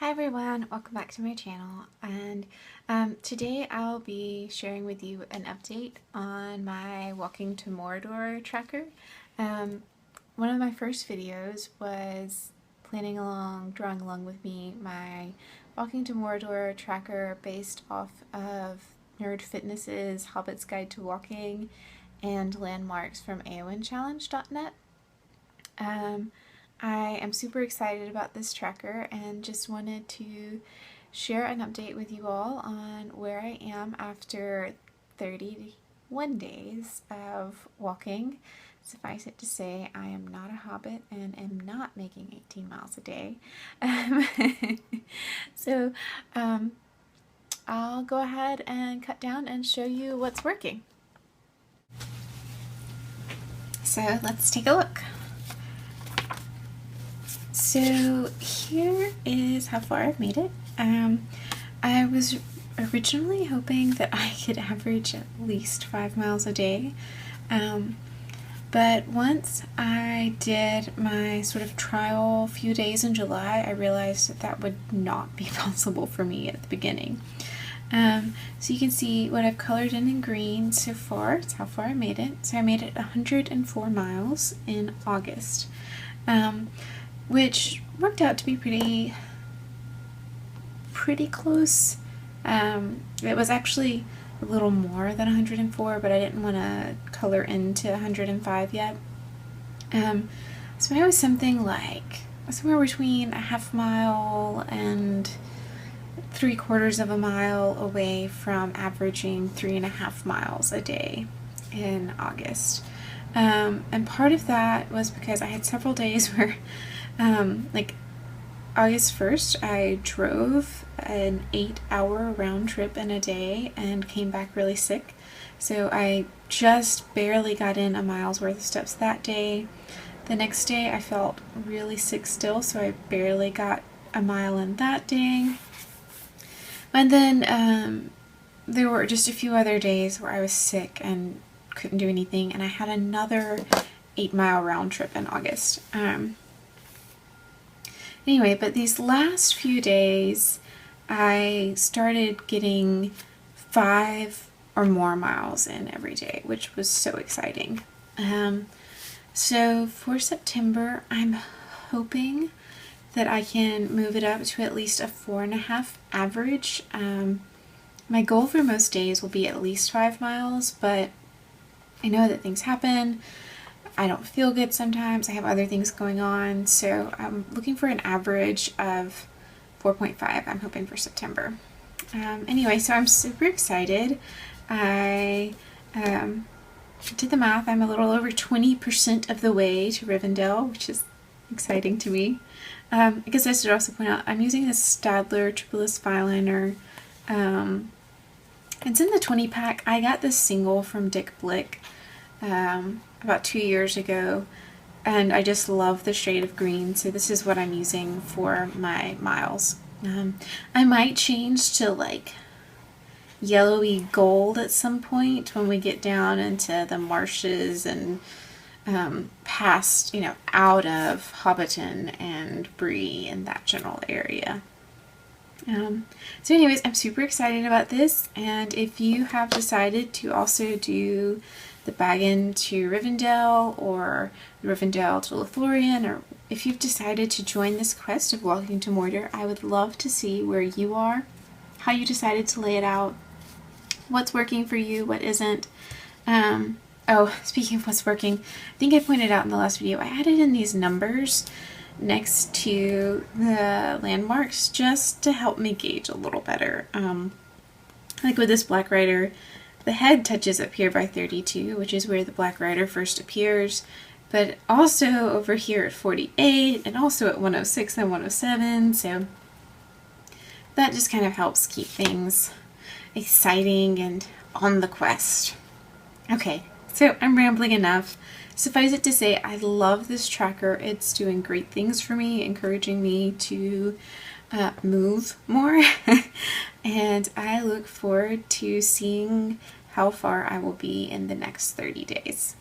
Hi everyone, welcome back to my channel, and today I'll be sharing with you an update on my Walking to Mordor tracker. One of my first videos was drawing along with me, my Walking to Mordor tracker based off of Nerd Fitness's Hobbit's Guide to Walking and landmarks from AONchallenge.net. I am super excited about this tracker and just wanted to share an update with you all on where I am after 31 days of walking. Suffice it to say, I am not a hobbit and am not making 18 miles a day. So I'll go ahead and cut down and show you what's working. So let's take a look. So here is how far I've made it. I was originally hoping that I could average at least 5 miles a day, but once I did my sort of trial few days in July, I realized that that would not be possible for me at the beginning. So you can see what I've colored in green so far. It's how far I made it. So I made it 104 miles in August. Which worked out to be pretty close. It was actually a little more than 104, but I didn't want to color into 105 yet. So I was something like somewhere between a half mile and 3/4 of a mile away from averaging 3.5 miles a day in August. And part of that was because I had several days where like August 1st, I drove an 8-hour round trip in a day and came back really sick. So I just barely got in a mile's worth of steps that day. The next day I felt really sick still, so I barely got a mile in that day. And then there were just a few other days where I was sick and couldn't do anything, and I had another 8-mile round trip in August. Anyway, but these last few days, I started getting 5 or more miles in every day, which was so exciting. So for September, I'm hoping that I can move it up to at least a 4.5 average. My goal for most days will be at least 5 miles, but I know that things happen. I don't feel good sometimes. I have other things going on. So I'm looking for an average of 4.5. I'm hoping for September. Anyway, so I'm super excited. I did the math. I'm a little over 20% of the way to Rivendell, which is exciting to me. I guess I should also point out I'm using this Staedtler Triple-less Fineliner. It's in the 20 pack. I got this single from Dick Blick about 2 years ago, and I just love the shade of green, so this is what I'm using for my miles. I might change to like yellowy gold at some point when we get down into the marshes and past, out of Hobbiton and Bree and that general area. So anyways, I'm super excited about this, and if you have decided to also do the Baggin to Rivendell or Rivendell to Lothlorien, or if you've decided to join this quest of Walking to Mordor, I would love to see where you are, how you decided to lay it out, what's working for you, what isn't. Oh, speaking of what's working, I think I pointed out in the last video, I added in these numbers next to the landmarks just to help me gauge a little better. Like with this Black Rider, the head touches up here by 32, which is where the Black Rider first appears, but also over here at 48 and also at 106 and 107, so that just kind of helps keep things exciting and on the quest. Okay, so I'm rambling enough. Suffice it to say, I love this tracker. It's doing great things for me, encouraging me to move more, and I look forward to seeing how far I will be in the next 30 days.